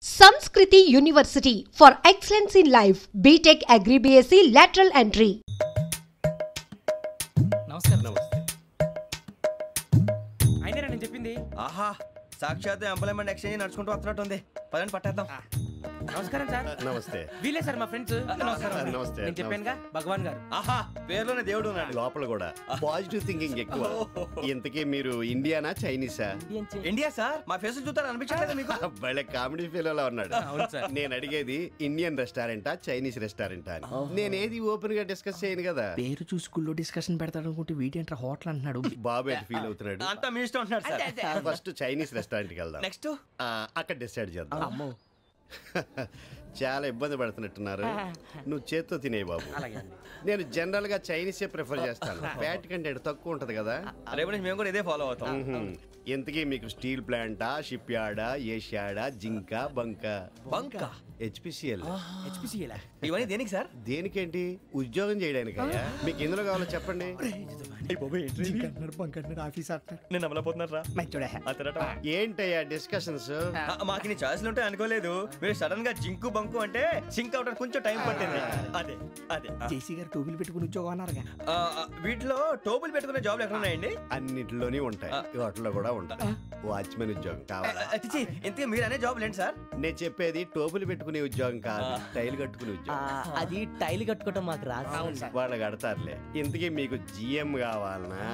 Samskriti University for excellence in life. BTech Agri BSc lateral entry. నమస్కారం. అయినా నేను చెప్పింది. ఆహా, సాక్షాత్ ఎంప్లాయ్మెంట్ ఎక్స్చేంజ్ నడుచుకుంటూ వస్తున్నట్టు ఉంది. పదండి పట్టేద్దాం. నమస్కారం సార్. నమస్తే. వీలే సార్ మా ఫ్రెండ్స్. నమస్కారం. నమస్తే. నేను చెప్పానుగా భగవాన్ గారు. ఆహా, పేర్లోనే దేవుడు ఉన్నాడు. లోపల కూడా పాజిటివ్ థింకింగ్ ఎక్కువ. ఇంతకీ మీరు ఇండియానా చైనీసా? India sir. మా ఫేస్ చూస్తారు అనిపించలేదు మీకు? భలే కామెడీ ఫీల్ అలా ఉన్నాడు. అవును సార్. నేను అడిగేది ఇండియన్ రెస్టారెంటా చైనీస్ రెస్టారెంటా అని. నేనేది ఓపెన్ గా డిస్కస్ చేయను కదా. పేరు చూసి స్కూల్లో డిస్కషన్ పెడతాడు అనుకుంటే వీటేంట్రా హోటల్ అంటున్నాడు. బాబు ఎట్ ఫీల్ అవుతున్నాడు. అంతా మీ ఇష్టం ఉంటున్నాడు సార్. ఫస్ట్ చైనీస్ రెస్టారెంట్ కి వెళ్దాం. నెక్స్ట్ అక్కడ డిసైడ్ చేద్దాం. అమ్మో చాలా ఇబ్బంది పడుతున్నట్టున్నారు. నువ్వు చేత్తో తినే బాబు. అలాగే అండి. నేను జనరల్ గా చైనీసే ప్రిఫర్ చేస్తాను. ఫ్యాట్ కంటెంట్ తక్కువ ఉంటది కదా. రేపు నుంచి మేము కూడా ఇదే ఫాలో అవుతాం. ఎంతకీ మీకు స్టీల్ ప్లాంటా, షిప్ యార్డా, ఏషియాడా, జింక, బంకా? బంకా, హెచ్పిసిఎల్. ఇవన్నీ దేనికి సార్? దేనికేంటి? ఉద్యోగం చేయడానికి. మీకు ఎందులో కావాలో చెప్పండి. నేను అమలపోతున్నారా? ఏంటయ్యా డిస్కషన్స్? మాకు నీ ఛాయిస్లు ఉంటాయి అనుకోలేదు. మీరు సడన్ గా జింకు బంకు అంటే సింక్ అవడానికి కొంచెం టైం పట్టింది. అదే అదే జేసీ గారు టోపీలు పెట్టుకుని ఉద్యోగం అన్నారుగా. వీటిలో టోపులు పెట్టుకునే జాబ్లు ఎక్కడ ఉన్నాయండి? అన్నిటిలోనే ఉంటాయి, వాటిలో కూడా ఉంటాయి. వాచ్మెన్ ఉద్యోగం కావాలా? ఇంతకీ మీరు అనే జాబ్ ఏంటి సార్? నేను చెప్పేది టోపులు పెట్టుకునే ఉద్యోగం కాదు, టైల్ కట్టుకునే ఉద్యోగం. అది టైల్ కట్టుకోవటం మాకు రాదు. వాళ్ళు కడతారులే. ఇంతకీ మీకు జిఎం కావాలనా,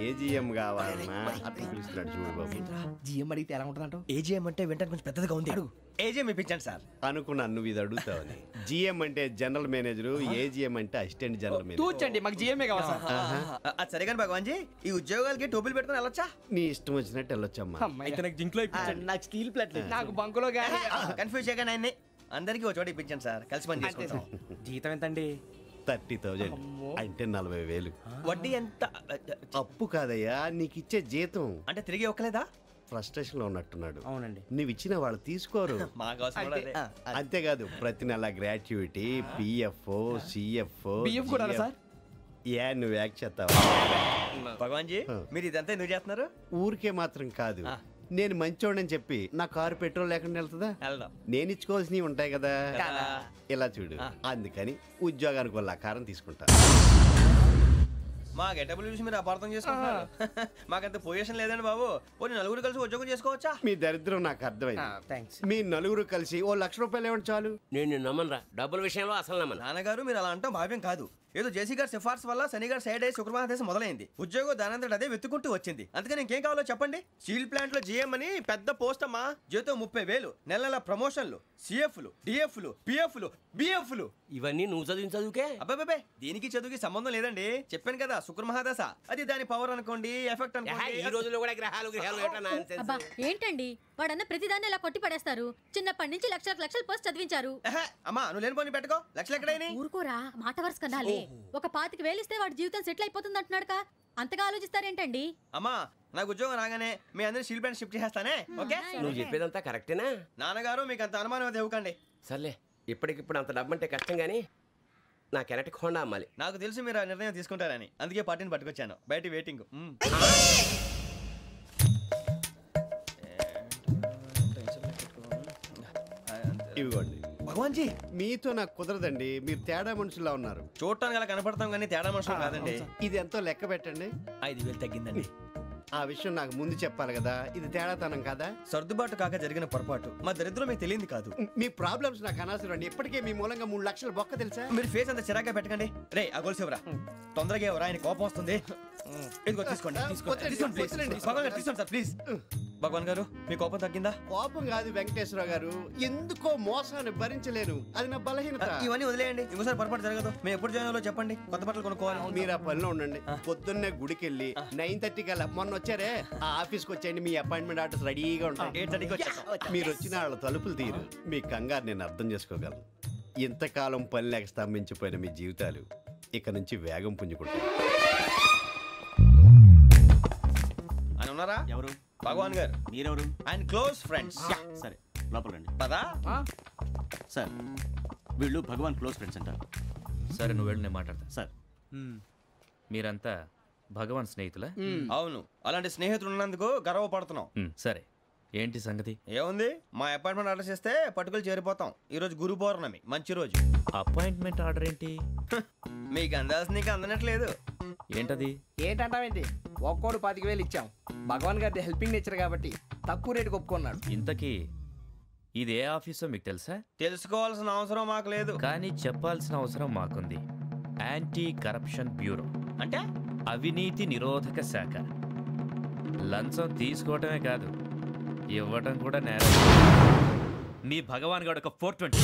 ఏ జిఎం కావాలనా? అట్లా పిలుస్తున్నాడు చూడు బాబు. జిఎం అడిగితే ఎలా ఉంటుందంట? ఏజీఎం అంటే వెంటనే కొంచెం పెద్దదిగా ఉంది. ఏజీఎం ఇప్పించండి సార్. అనుకున్నాను నువ్వు ఇది అడుగుతావని. జిఎం అంటే జనరల్ మేనేజర్, ఏజిఎం అంటే అసిస్టెంట్ జనరల్ మేనేజర్. తూచండి, మాకు జిఎంఏ కావాలి సార్. అది సరే కానీ భగవాన్ జీ, ఈ ఉద్యోగాలకి టోపులు పెట్టుకుని వెళ్ళొచ్చా? నీ ఇష్టం వచ్చినట్టు వెళ్ళొచ్చమ్మా. నాకు స్టీల్ ప్లేట్ నాకు బంకులో గానీ కన్ఫ్యూజ్ చేయగానే ఆయన్ని అందరికీ ఒక చోట ఇప్పించండి సార్. కలిసి పని చేసుకుంటాం. జీతం ఎంతండి? 30,000 అంటే 40,000. వడ్డీ ఎంత? అప్పు కాదయ్యా, నీకు ఇచ్చే జీతం. అంటే తిరిగి ఒక్కలేదా? ఫ్రస్ట్రేషన్ లో ఉన్నట్టున్నాడు. అవునండి. నువ్వు ఇచ్చిన వాళ్ళు తీసుకోరు. మాకు అవసరం కూడా అదే. అంతేకాదు ప్రతి నెల గ్రాట్యుటీ, పిఎఫ్, సిఎఫ్. బియ్యం కూడా సార్? ఏ నువ్వు యాక్ట్ చేస్తావా? భగవాన్ జీ, మీరు ఇదంతా ఎందుకు చేస్తున్నారు? ఊరికే మాత్రం కాదు, నేను మంచోడని చెప్పి నా కారు పెట్రోల్ లేకుండా వెళ్తుందా? వెళ్దాం. నేను ఇచ్చుకోవాల్సినవి ఉంటాయి కదా. ఇలా చూడు, అందుకని ఉద్యోగానికి వాళ్ళ ఆకారం తీసుకుంటా. మా గెటబుల్ చూసి మీరు అపార్థం చేసుకుంటున్నారు. మాకంత పొజిషన్ లేదండి బాబు. పోనీ నలుగురు కలిసి ఉద్యోగం చేసుకోవచ్చా? మీ దరిద్రం నాకు అర్థమైంది. థ్యాంక్స్. మీ నలుగురు కలిసి ఓ ₹1,00,000 ఇవ్వండి చాలు. నేను నమ్మనరా, డబ్బుల విషయంలో అసలు నమ్మను. నాన్నగారు మీరు అలా అంటాం భావ్యం కాదు. ఏదో జేసీ గారి సిఫార్సు వల్ల శని గారు సైడ్ అయ్యి శుక్రవారం మొదలైంది. ఉద్యోగం దానంతటి అదే వెతుకుంటూ వచ్చింది. అందుకని ఇంకేం కావాలో చెప్పండి. స్టీల్ ప్లాంట్ లో జిఎం అని పెద్ద పోస్ట్ అమ్మా. జీతం 30,000, నెల నెల ప్రమోషన్లు, సిఎఫ్లు, డిఎఫ్లు, పిఎఫ్లు, బిఎఫ్లు. ఇవన్నీ నువ్వు చదివిన చదువుకే. అబ్బాబే, దీనికి చదువుకి సంబంధం లేదండి. చెప్పాను కదా, శుక్ర మహాదశ. అది దాని పవర్ అనుకోండి, ఎఫెక్ట్ ఈ అనుకోండి. రోజుల్లో కూడా గ్రహాలు ఏటా nonsense. అబ్బా ఏంటండి వాడన్న ప్రతిదాన్ని ఇలా కొట్టి పడేస్తారు. చిన్నప్పటి నుంచి లక్షలు పోస్ట్ చదివించారు. అమ్మా నువ్వు లేని పోనీ పెట్టుకో. లక్షలు ఎక్కడైనా ఊరుకోరా, మాట వరుస కదాలే. ఒక 25,000 ఇస్తే వాడి జీవితం సెటిల్ అయిపోతుంది అంటున్నాడుకా. అంతగా ఆలోచిస్తారేంటండి? అమ్మా నాకు ఉద్యోగం రాగానే మీ అందరూ స్టీల్ ప్లాంట్ షిఫ్ట్ చేస్తానే. ఓకే? నువ్వు చెప్పేదంతా కరెక్టేనా? నాన్నగారు మీకు అంత అనుమానం అది ఇవ్వకండి. సర్లే, ఇప్పటికిప్పుడు అంత డబ్బు అంటే కష్టం కానీ నాకు ఎలక్ట్రిక్ హోండా అమ్మాలి. నాకు తెలుసు మీరు ఆ నిర్ణయం తీసుకుంటారని, అందుకే పార్టీని పట్టుకొచ్చాను. బయట వెయిటింగ్. ఇవ్వండి. భగవాన్ జీ, మీతో నాకు కుదరదండి, మీరు తేడా మనుషుల్లా ఉన్నారు. చూడటానికి అలా కనపడతాం కానీ తేడా మనుషులు కాదండి. ఇది ఎంతో లెక్క పెట్టండి. 5,000 తగ్గిందండి. ఆ విషయం నాకు ముందు చెప్పాలి కదా. ఇది తేడాతనం కదా. సర్దుబాటు కాక జరిగిన పొరపాటు. మా దరిద్రం మీకు తెలియదు కాదు. మీ ప్రాబ్లమ్స్ నాకు అనవసరం అండి. ఇప్పటికే మీ మూలంగా 3,00,000 బొక్క తెలుసా. మీరు ఫేస్ అంత చిరాగ్గా పెట్టకండి. రే ఆ గొలుసు ఎవరా? తొందరగా ఎవరా, ఆయన కోపం వస్తుంది. ఇదిగో తీసుకోండి. తీసుకోండి ప్లీజ్. భగవాన్ గారు తీసుకోండి సార్ ప్లీజ్. భగవాన్ గారు మీ కోపం తగ్గిందా? కోపం కాదు వెంకటేశ్వర గారు, ఎందుకో మోసాన్ని భరించలేను, అది నా బలహీనత. ఇవన్నీ వదిలేయండి, ఇంకోసారి పొరపాటు జరగదు. మేము ఎప్పుడు జాయిన్ అవ్వాలో చెప్పండి, కొత్త బట్టలు కొనుక్కోవాలి. మీరు ఆ పనిలో ఉండండి. పొద్దున్నే గుడికి వెళ్ళి 9:30 కల్లా, మొన్న వచ్చారే ఆ ఆఫీస్కి వచ్చేయండి. మీ అపాయింట్మెంట్ ఆర్డర్స్ రెడీగా ఉంటాయి. 8:30కి వచ్చేస్తాం. మీరు వచ్చిన వాళ్ళ తలుపులు తీరు. మీ కంగారు నేను అర్థం చేసుకోగలను. ఇంతకాలం పని లేక స్తంభించిపోయిన మీ జీవితాలు ఇక నుంచి వేగం పుంజుకుంటాయి. ఆయన ఉన్నారా? ఎవరు? భగవాన్ గారు. మీరెవరు? ఆయన క్లోజ్ ఫ్రెండ్స్. సరే లోపల రండి. పదా సార్ వీళ్ళు భగవాన్ క్లోజ్ ఫ్రెండ్స్ అంటారు. సరే నువ్వు వెళ్ళి నేను మాట్లాడతా. సార్ మీరంతా భగవాన్ స్నేహితులా? అవును, అలాంటి స్నేహితులు ఉన్నందుకు గర్వపడుతున్నాం. సరే, ఏంటి సంగతి? ఏముంది, మా అపాయింట్మెంట్ ఆర్డర్ చేస్తే పట్టుకులు చేరిపోతాం. ఈరోజు గురు పౌర్ణమి, మంచి రోజు. అపాయింట్మెంట్ ఆర్డర్ ఏంటి? మీకు అందాల్సిన నీకు అందనట్లేదు. ఏంటది? ఏంటంటావేంటి? ఒక్కోడు 25,000 ఇచ్చాం. భగవాన్ గారి హెల్పింగ్ నేచర్ కాబట్టి తక్కువ రేటుకి ఒప్పుకున్నాడు. ఇంతకీ ఇది ఏ ఆఫీసో మీకు తెలుసా? తెలుసుకోవాల్సిన అవసరం మాకు లేదు, కానీ చెప్పాల్సిన అవసరం మాకుంది. యాంటీ కరప్షన్ బ్యూరో అంటే అవినీతి నిరోధక శాఖ. లంచం తీసుకోవటమే కాదు, ఇవ్వటం కూడా నేరం. మీ భగవాన్ గారు ఒక 420.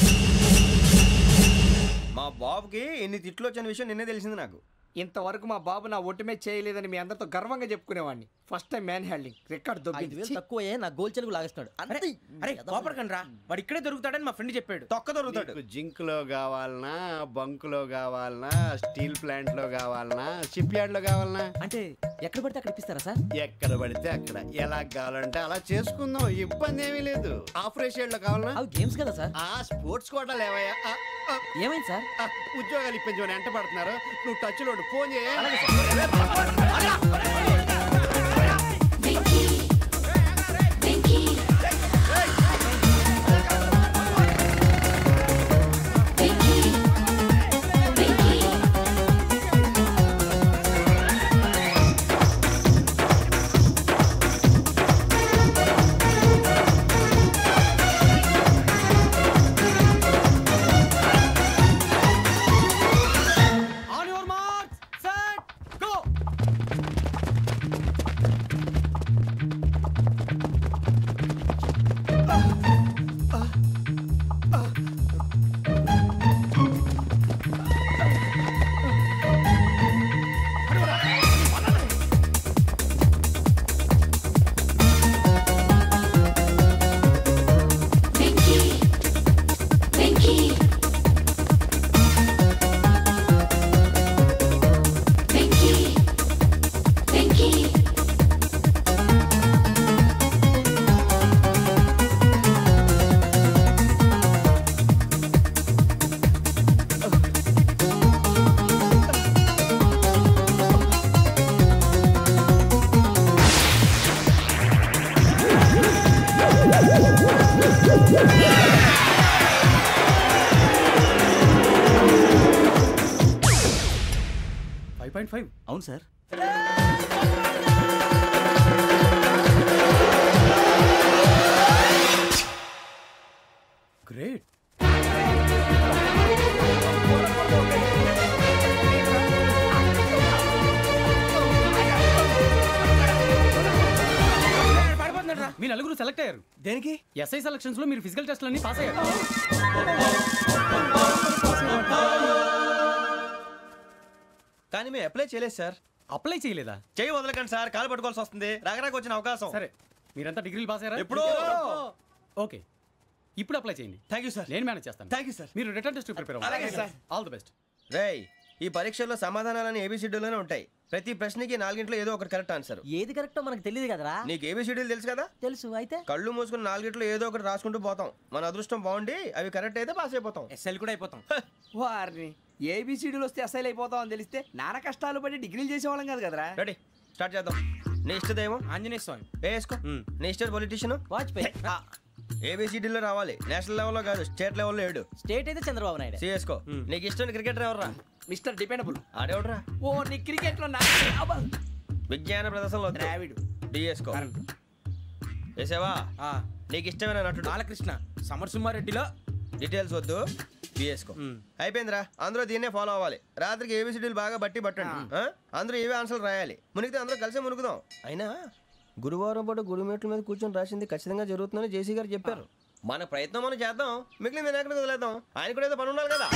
మా బాబుకి ఎన్ని తిట్లు వచ్చిన విషయం నిన్నే తెలిసింది నాకు. ఇంతవరకు మా బాబు నా ఒట్టుమే చేయలేదని మీ అందరితో గర్వంగా చెప్పుకునేవాడిని. First time man handing record దొబ్బింది. తక్కువ నా గోల్ చెలుగు లాగేస్తాడు. అరే కోపడకండి రా, వాడు ఇక్కడే దొరుకుతాడని మా ఫ్రెండ్ చెప్పాడు. తొక్క దొరుకుతాడు. జింక్ లో కావాలనా, బంక్ లో కావాలనా, స్టీల్ ప్లాంట్ లో కావాలనా, షిప్ యార్డ్ లో కావాలనా? అంటే ఎక్కడ పడితే అక్కడ ఇప్పిస్తారా సార్? ఎక్కడ పడితే అక్కడ, ఎలా కావాలంటే అలా చేసుకుందాం, ఇబ్బంది ఏమీ లేదు. ఆపరేషన్ లో కావాలనా? అవి గేమ్స్ కదా సార్. ఆ స్పోర్ట్స్ కోటా లేవయ్యా. ఏమైంది సార్? ఉద్యోగాలు ఇప్పించమని ఎంట పడుతున్నారు. నువ్వు టచ్ లో ఫోన్ చేయ. అవును సార్. గ్రేట్. మీ నలుగురు సెలెక్ట్ అయ్యారు. దేనికి? ఎస్ఐ సెలక్షన్స్ లో మీరు ఫిజికల్ టెస్ట్లన్నీ పాస్ అయ్యారు. కానీ మేము అప్లై చేయలేదు సార్. అప్లై చేయలేదా? చేయి వదలకండి సార్, కాలు పట్టుకోవాల్సి వస్తుంది. రాగరాకు వచ్చిన అవకాశం. సరే, మీరంతా డిగ్రీలు పాస్ అయ్యారా? ఎప్పుడో. ఓకే, ఇప్పుడు అప్లై చేయండి. Thank you sir. నేను మేనేజ్ చేస్తాను. Thank you sir. మీరు రిటర్న్ టెస్ట్ ప్రిపేర్ అలాగే అవ్వండి. సార్. All the best. రేయ్, ఈ పరీక్షల్లో సమాధానాలని ఏబిసిడ్యూల్లోనే ఉంటాయి. ప్రతి ప్రశ్నకి 4 ఏదో ఒకటి కరెక్ట్ ఆన్సర్. ఏది కరెక్టో మనకు తెలియదు కదరా. నీకు ఏబిసిడ్యూల్ తెలుసు కదా? తెలుసు. అయితే కళ్ళు మూసుకుని 4 ఏదో ఒకటి రాసుకుంటూ పోతాం. మన అదృష్టం బాగుండి అవి కరెక్ట్ అయితే పాస్ అయిపోతాం. ఎస్ఎల్ కూడా అయిపోతాం. వారిని ఏబిసిడీలు వస్తే అసైల్ అయిపోతాం అని తెలిస్తే నాన్న కష్టాలు పడి డిగ్రీలు చేసేవాళ్ళం కాదు కదరా. రెడీ, స్టార్ట్ చేద్దాం. నీ ఇష్టదేమో ఆంజనేయ స్వామి. వేసుకో. నీ ఇష్ట పొలిటీషియన్ వాజ్పేయి. ఏబిసిడీలో రావాలి, నేషనల్ లెవెల్లో కాదు, స్టేట్ లెవెల్లో 7. స్టేట్ అయితే చంద్రబాబు నాయుడు. సిఎస్కో. నీకు ఇష్టం క్రికెటర్ ఎవర్రా? Mister dependable. ఆడేవడరా? ఓ నీ క్రికెట్ లో విజ్ఞాన ప్రదర్శనలో ద్రావిడు. డిఎస్కో. వేసావా? నీకు ఇష్టమైన నటుడు? బాలకృష్ణ. సమర్ సుమారెడ్డిలో డీటెయిల్స్ వద్దు, బిఎస్కో. అయిపోయిందిరా, అందరూ దీన్నే ఫాలో అవ్వాలి. రాత్రికి ఏబిసిడీలు బాగా బట్టి పట్టండి. అందరూ ఏవే ఆన్సర్లు రాయాలి. మునిగితే అందరూ కలిసి మునుగుదాం. అయినా గురువారం పాటు గురుమేట్ల మీద కూర్చొని రాసింది ఖచ్చితంగా జరుగుతుందని జేసీ గారు చెప్పారు. మన ప్రయత్నం మనం చేద్దాం, మిగిలింది ఎక్కడికి వదిలేద్దాం. ఆయన కూడా ఏదో పని ఉండాలి కదా.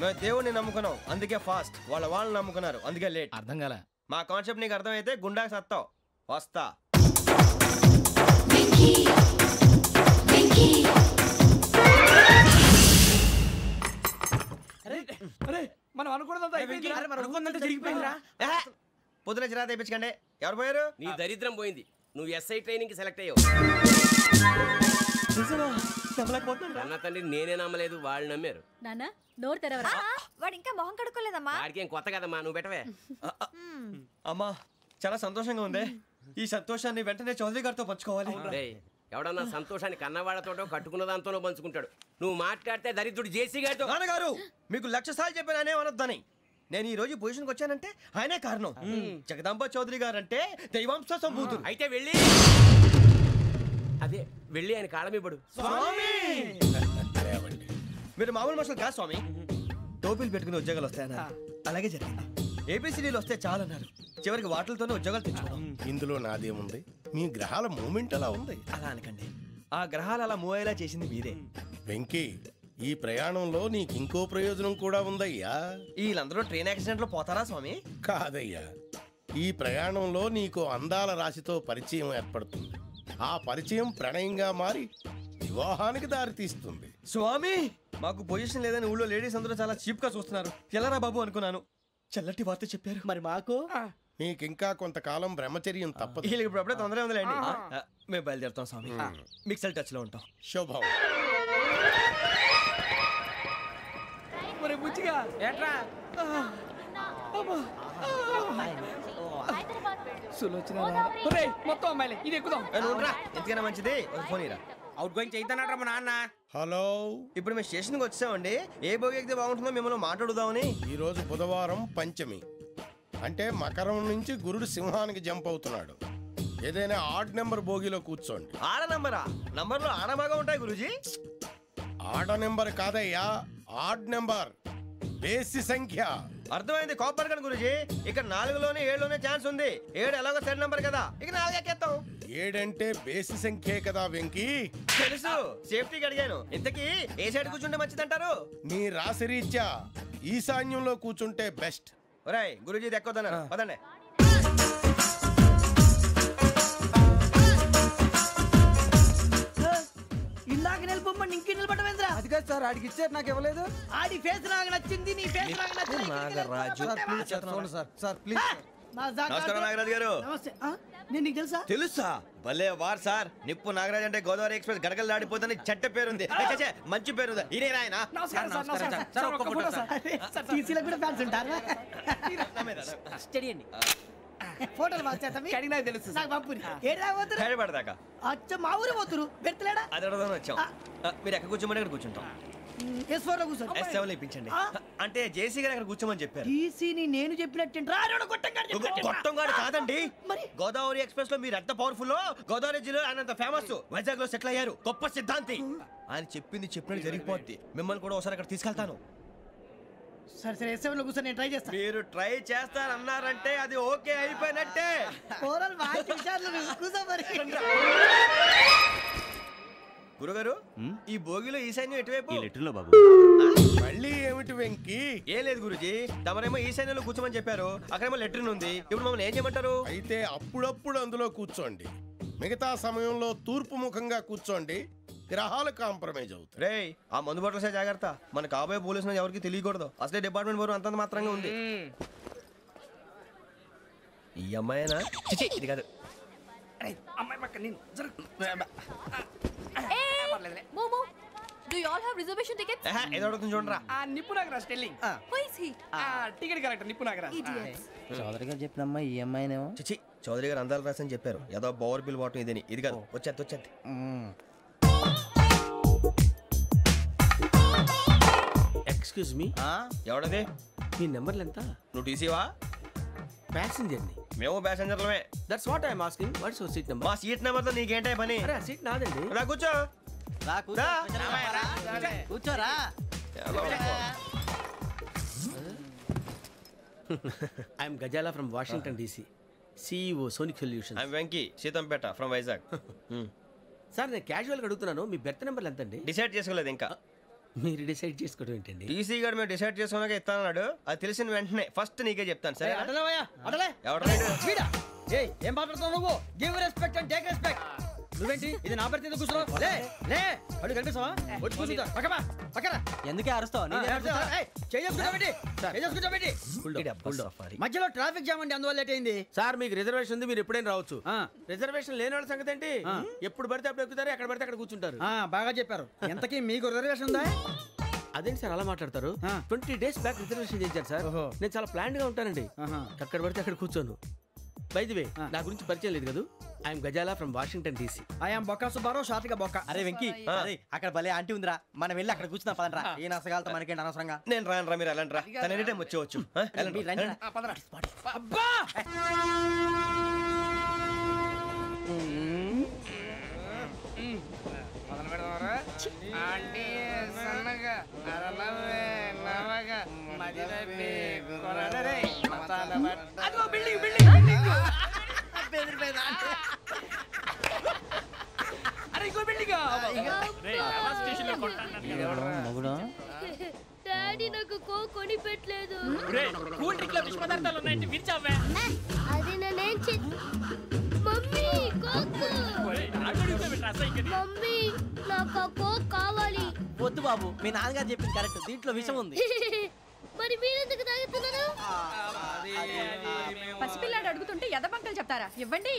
మేము దేవుడిని నమ్ముకున్నాం, అందుకే ఫాస్ట్. వాళ్ళు నమ్ముకున్నారు, అందుకే లేట్. అర్థం కాల. మా కాన్సెప్ట్ నీకు అర్థమైతే గుండాకి సత్తావు. వస్తా. అరే మనం అనుకున్నదంతా అయిపోయింది. అనుకున్నదంతా జరిగిపోయిందిరా. పొద్దున చిరా తెప్పించకండి. ఎవరు పోయారు? నీ దరిద్రం పోయింది. నువ్వు ఎస్ఐ ట్రైనింగ్ కి సెలెక్ట్ అయ్యావు. అన్న తండ్రి నేనే నమ్మలేదు, వాళ్ళు నమ్మారు. నాన్న నోరు తెరవరా. వాడు ఇంకా మొహం కడుక్కోలేదమ్మా. వాడికి ఏం కొత్త కదమ్మా, నువ్వు పెట్టవే. అమ్మా చాలా సంతోషంగా ఉంది. ఈ సంతోషాన్ని వెంటనే చౌదరి గారితో పంచుకోవాలి. ఎవడన్నా సంతోషాన్ని కన్నవాళ్లతోటో కట్టుకున్న దాంతోనో పంచుకుంటాడు. నువ్వు మాట్లాడితే దరిద్రుడు జేసీ గారితో. నాన్నగారు మీకు 1,00,000 సార్లు చెప్పాను అనే అనొద్దని. నేను ఈ రోజు పొజిషన్కి వచ్చానంటే ఆయనే కారణం. జగదాంబ చౌదరి గారు అంటే దైవాంశ సంభూతుడు. అయితే వెళ్ళి అదే వెళ్ళి ఆయన కాళ్ళమివ్వడు. మీరు మామూలు మనుషులు కాదు స్వామి. టోపీలు పెట్టుకుని ఉద్యోగాలు వస్తాయన్నారు, అలాగే జరిగింది. ఏపీసీడీలు వస్తే చాలన్నారు, చివరికి వాటిలతోనే ఉద్యోగాలు తెచ్చుకున్నాం. ఇందులో నాదేముంది, మీ గ్రహాల మూమెంట్ అలా ఉంది. అలా అనకండి, ఆ గ్రహాలు అలా మూవ్ అయ్యేలా చేసింది మీరే. వెంకీ, ఈ ప్రయాణంలో నీకు ఇంకో ప్రయోజనం కూడా ఉందయ్యా. వీళ్ళందరూ ట్రైన్ యాక్సిడెంట్ లో పోతారా స్వామి? కాదయ్యా, ఈ ప్రయాణంలో నీకు అందాల రాశితో పరిచయం ఏర్పడుతుంది. ఆ పరిచయం ప్రణయంగా మారి వివాహానికి దారితీస్తుంది. స్వామి మాకు పొజిషన్ లేదని ఊళ్ళో లేడీస్ అందరూ చాలా చీప్ గా చూస్తున్నారు. ఎలారా బాబు అనుకున్నాను, చల్లటి వార్త చెప్పారు. మరి మాకు నీకింకా కొంతకాలం బ్రహ్మచర్యం తప్పదు. వీళ్ళకి ఇప్పుడు అప్పుడే తొందరగా ఉందిలేండి. మేము బయలుదేరుతాం స్వామి, మిక్సెల్ టచ్ లో ఉంటాం. శుభం. బుచ్చిగా ఏట్రా మొత్తం అమ్మాయిలే ఇది ఎక్కుదాం. ఎందుకైనా మంచిది ఒక ఫోన్ ఇరా. అవుట్ గోయింగ్ చేద్దానట్రా మా నాన్న. హలో, ఇప్పుడు మేము స్టేషన్కి వచ్చామండి. ఏ బోగి ఎక్కితే బాగుంటుందో మిమ్మల్ని మాట్లాడుదామని. ఈరోజు బుధవారం పంచమి, అంటే మకరం నుంచి గురుడు సింహానికి జంప్ అవుతున్నాడు. ఏదైనా ఆడ్ నెంబర్ బోగిలో కూర్చోండి. ఆడ నంబరా? నంబర్లో ఆడ బాగా ఉంటాయి గురూజీ. ఆడ నెంబర్ కాదయ్యా, ఆడ్ నెంబర్, బేసి సంఖ్య. అర్థమైంది, కాపర్ కన్ గురూజీ. ఇక్కడ 4లోనే 7లోనే ఛాన్స్ ఉంది. 7 ఎలాగో సెడ్ నంబర్ కదా, ఇక 4 ఎక్కేస్తాం. 7 అంటే బేసి సంఖ్యే కదా వెంకీ. తెలుసు, సేఫ్టీకి అడిగాను. ఇంతకీ ఏ సైడ్ కూర్చుంటే మంచిదంటారు? నీ రాశి రీత్యా ఈశాన్యంలో కూర్చుంటే బెస్ట్. ఒరేయ్ గురూజీ దెక్కొద్దన్నారు, పదండి. ఇందాక నిలబొమ్మని ఇంకే నిలబడమేంద్రా? అది కాదు సార్, ఆడికి ఇచ్చారు, నాకు ఇవ్వలేదు. ఆడి ఫేస్ నాకు నచ్చింది, నీ ఫేస్ నాకు నచ్చింది. Nagaraju sir please. నమస్కారం నాగరాజు గారు. నమస్తే. నేను నీకు తెలుసా? తెలుసా? భలే వార్ సార్. నిప్పు నాగరాజ్ అంటే గోదావరి ఎక్స్ప్రెస్ గడగలు దాడిపోతుంది చెట్ట పేరుంది. మంచి పేరు. ఇదే ఆయన. నమస్కారం సార్. నమస్కారం సార్. ఒక్క ఫోటో సార్. సార్ టీసీలో కూడా ఫ్యాన్స్ ఉంటారా? స్టడీ అండి. ఫోటోలు మార్చేస్తాం. కడిగి నాకు తెలుసు. నాకు పంపుని. ఏడు రాబోతురు? హైదరాబాద్. అచ్చ మా ఊరు పోతురు. పెడతలేడా? అది అడగదామని వచ్చాం. మీరు ఎక్కడ కూర్చోమని అక్కడ కూర్చుంటాం. S4 లో కూర్చో. S7 ఇప్పించండి. అంటే జేసీ గారు అక్కడ కూర్చోమని చెప్పారు. టీసీని నేను చెప్పినట్టు గొట్టంగాడు కాదండి. గోదావరి ఎక్స్ప్రెస్ లో మీరు ఎంత పవర్ఫుల్, గోదావరి జిల్లా ఆయన ఫేమస్. వైజాగ్ లో సెటిల్ అయ్యారు, గొప్ప సిద్ధాంతి. ఆయన చెప్పింది చెప్పినట్టు జరిగిపోద్ది. మిమ్మల్ని కూడా ఒకసారి అక్కడ తీసుకెళ్తాను. సరే S7 లో కూర్చొని నేను ట్రై చేస్తాను. మీరు ట్రై చేస్తారన్నారంటే అది ఓకే అయిపోయినట్టే. గురుగారు, ఈ భోగిలో ఈశాన్యం ఎటువైపు? ఈ లెటర్లో బాబు. మళ్ళీ ఏమిటి వెంకీ? ఏం లేదు గురుజీ, తమరేమో ఈశాన్యంలో కూర్చోమని చెప్పారు, అక్కడేమో లెటర్ ఉంది. ఇప్పుడు మమ్మల్ని ఏం చేయమంటారు? అయితే అప్పుడప్పుడు అందులో కూర్చోండి, మిగతా సమయంలో తూర్పు ముఖంగా కూర్చోండి. గ్రహాలు కాంప్రమైజ్ అవుతాయి. రే ఆ మందు బట్టలసే జాగ్రత్త. మన కాబోయే పోలీసులు ఎవరికి తెలియకూడదు. అసలే డిపార్ట్మెంట్ బోరు అంతంత మాత్రంగా ఉంది. ఈ అమ్మాయినా? చిచి, ఇది కాదు. అమ్మాయి పక్క నేను Momo, do you all have reservation tickets? ఏదో అడుగుతుంది చూడరా. నిప్పు Nagaraj telling. Who is he? Ticket correct, నిప్పు నాగరాజ్. Idiots. చౌదరి గారు చెప్పినమ్మా ఈ అమ్మాయినేమో. చిచి, చౌదరి గారు అందాలు రాసని చెప్పారు. ఏదో బోర్ బిల్ వాటం ఇదని. ఇది కాదు, వచ్చేది. Excuse me, ఎవడది? మీ నెంబర్లు ఎంత? నువ్వు టీసీవా? ప్యాసింజర్ ని. మేము ప్యాసెంజర్లమే. That's what I'm asking. What's your seat number? మా సీట్ నెంబర్ తో నీకేంటే పని? అరే ఆ సీట్ నాదండి. రా కూర్చో. రా. కూర్చోరా. I'm Gazala from Washington DC, CEO Sonic Solutions. I'm Venky, Seethampeta from Vizag. Sir నేను క్యాజువల్గా అడుగుతున్నాను, మీ బెర్త్ నెంబర్ ఎంత అండి? డిసైడ్ చేసుకోలేదు ఇంకా. మీరు డిసైడ్ చేసుకోవడం ఏంటండి? టీసీ గారు మేము డిసైడ్ చేసుకున్నాక ఇస్తానన్నాడు. అది తెలిసిన వెంటనే ఫస్ట్ నీకే చెప్తాను. సరే అడలే ఎవరు? ఏం మాట్లాడుతావు నువ్వు? Give respect and take respect. నువ్వేంటి ఇది నా పరిస్థితి కూర్చున్నావు? లే లే అడుగు కనిపిస్తావా? వచ్చి కూర్చుంటా పక్కమా పక్కన ఎందుకే అరుస్తావు మధ్యలో ట్రాఫిక్ జామ్ అండి, అందువల్ల లేట్ అయింది. సార్ మీకు రిజర్వేషన్ ఉంది, మీరు ఎప్పుడైనా రావచ్చు. రిజర్వేషన్ లేని వాళ్ళ సంగతి ఏంటి? ఎప్పుడు పడితే అప్పుడు ఎక్కుతారు, ఎక్కడ పడితే అక్కడ కూర్చుంటారు. బాగా చెప్పారు. ఎంతకీ మీకు రిజర్వేషన్ ఉందా? అదేంటి సార్ అలా మాట్లాడతారు? 20 days బ్యాక్ రిజర్వేషన్ చేశారు సార్. నేను చాలా ప్లాన్డ్ గా ఉంటానండి. అక్కడ పడితే అక్కడ కూర్చోను. బై ది వే, నా గురించి పరిచయం లేదు కదా. I'm Gazala from Washington DC. I'm Bokka Subbarao, షార్ట్గా బొక్క. అరే వెంకీ, అక్కడ భలే ఆంటీ ఉందిరా, మనం వెళ్ళి అక్కడ కూర్చున్నా పదరా. ఏ నసగాలతో మనకేంటి అనవసరంగా. నేను రాను రా, మీరు వెళ్ళండి రా. తన ఎనీ టైం వచ్చేవచ్చు. అబ్బా డాడీ నాకు కోక్ కొని పెట్టలేదు. అది నేనేం మమ్మీ కోక్. మమ్మీ నాకు కోక్ కావాలి. వద్దు బాబు, మీ నాన్నగారు చెప్పింది కరెక్ట్, దీంట్లో విషయం ఉంది. మరి మీరెందుకు తాగుతున్నారు? పసిపిల్లాడు అడుగుతుంటే ఎదబంకలు చెప్తారా? ఇవ్వండి.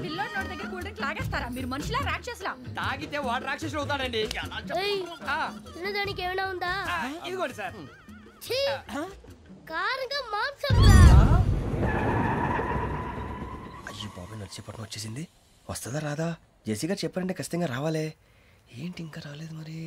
పిల్లోడి నోటి దగ్గర కూల్ డ్రింక్ లాగేస్తారా? మీరు మనుషులా రాక్షసులా? తాగితే వాడు రాక్షసుడు అవుతాడండి. తినడానికి ఏమైనా ఉందా? ఇదిగోండి సార్. కారంగా మాంసం. అయ్యో బాబాయ్, నడిచేపట్నం వచ్చేసింది. వస్తుందా రాదా? జెసి గారు చెప్పారంటే ఖచ్చితంగా రావాలే. ఏంటి ఇంకా రాలేదు మరి?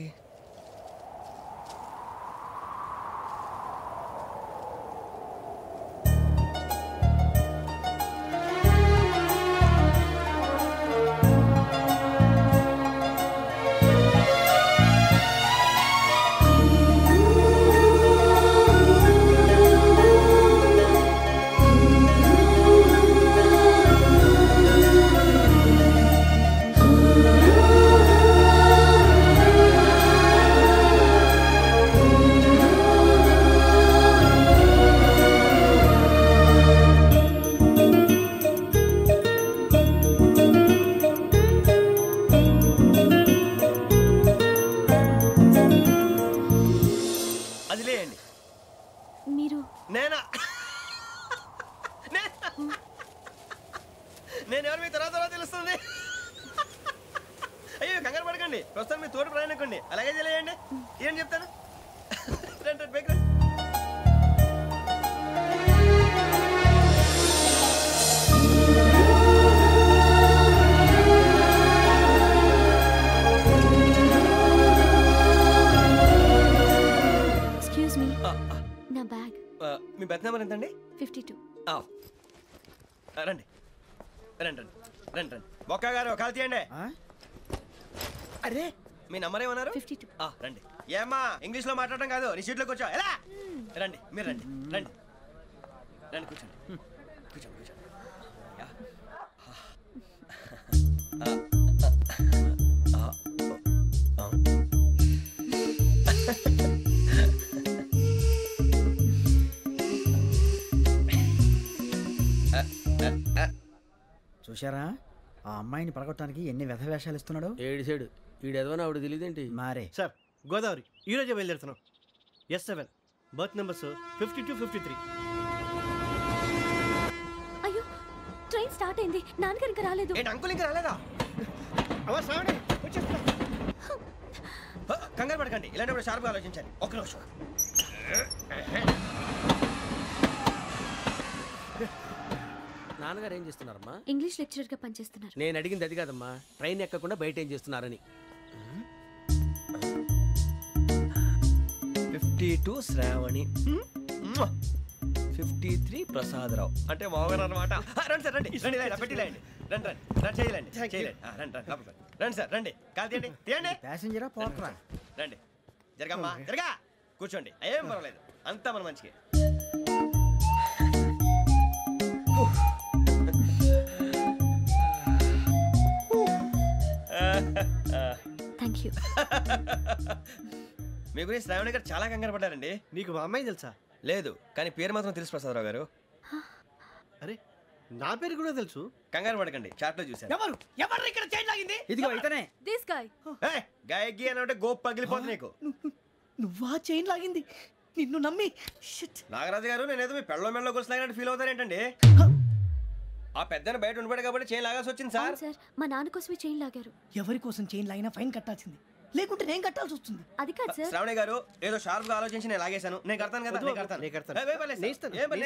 నేను ఎవరు మీ తర్వాత తెలుస్తుంది. అయ్యో కంగారు పడకండి, ప్రస్తుతం మీ తోటి ప్రయాణకండి. అలాగే తెలియండి, ఏం చెప్తాను. రండి బైక్ రండి. ఎక్స్క్యూజ్ మీ, నా బ్యాగ్. మీ బెత్ నెంబర్ ఎంతండి? 52. రండి రండి రండి రండి రండి. బొక్క గారు కాల్ తీయండి. అరే మీ నంబర్ ఏమన్నారు? 52. రండి. ఏమ్మా ఇంగ్లీష్ లో మాట్లాడడం కాదు, నీ సీట్లోకి వచ్చా. ఎలా రండి, మీరు రండి రండి రండి, కూర్చోండి కూర్చోండి కూర్చోండి. చూశారా ఆ అమ్మాయిని పడగొట్టడానికి ఎన్ని వ్యధ వేషాలు ఇస్తున్నాడు. ఏడు సైడు ఈడెదవో ఆవిడ తెలియదేంటి. మారే సార్ గోదావరి ఈరోజే బయలుదేరుతున్నాం. S7 berth numbers 52, 53. అయ్యో ట్రైన్ స్టార్ట్ అయింది, నాన్నగారు ఇంకా రాలేదు. ఏంటి అంకుల్ ఇంకా రాలేదా? కంగారు పడకండి, ఇలాంటప్పుడు షార్ప్గా ఆలోచించండి. ఒక్క నిమిషం. నాన్నగారు ఏం చేస్తున్నారమ్మా? ఇంగ్లీష్ లెక్చరర్ గా పనిచేస్తున్నారు. నేను అడిగింది అది కాదమ్మా, ట్రైన్ ఎక్కకుండా బయట ఏం చేస్తున్నారని. 52 శ్రావణి, 53 ప్రసాదరావు అంటే మామగారు అనమాట. రండి సార్ రండి రండి, పెట్టి లేండి. రండి రండి రండి, చేయలేండి చేయలేండి. రండి రండి లోపలికి రండి సార్, రండి కాల్ తీయండి తీయండి. ప్యాసింజరా పోట్రా. రండి జరగమ్మా జరగా, కూర్చోండి. ఏం పర్వాలేదు, అంతా మన మంచికి. Thank you. మీ గురించి శ్రావణి గారు చాలా కంగారు పడ్డారండి. నీకు మా అమ్మాయి తెలుసా? లేదు, కానీ పేరు మాత్రం తెలుసు ప్రసాదరావు గారు. అరే నా పేరు కూడా తెలుసు. కంగారు పడకండి, చాట్ లో చూసాను. ఎవరు ఇక్కడ చైన్ లాగింది? ఇదిగో ఇతనే. This guy. గాయకి అని అంటే గోప్ పగిలిపోతుంది నీకు. నువ్వా చైన్ లాగింది? నిన్ను నమ్మి. నాగరాజు గారు, నేనేదో మీ పెళ్ళ మెళ్ళలో గురిసిలాగినట్టు ఫీల్ అవుతారేంటండి? ఆ పెద్దని బయట ఉండిపోయాడు కాబట్టి చైన్ లాగాల్సి వచ్చింది సార్. సార్ మా నాన్న కోసమే చైన్ లాగారు. ఎవరి కోసం చైన్ లాగినా ఫైన్ కట్టాల్సింది, లేకుంటే నేను కట్టాల్సి వస్తుంది. అది కాదు సార్. శ్రావణి గారు ఏదో షార్ప్ గా ఆలోచించి నేను లాగేశాను. నేను కడతాను కదా, నేను కడతాను. నేను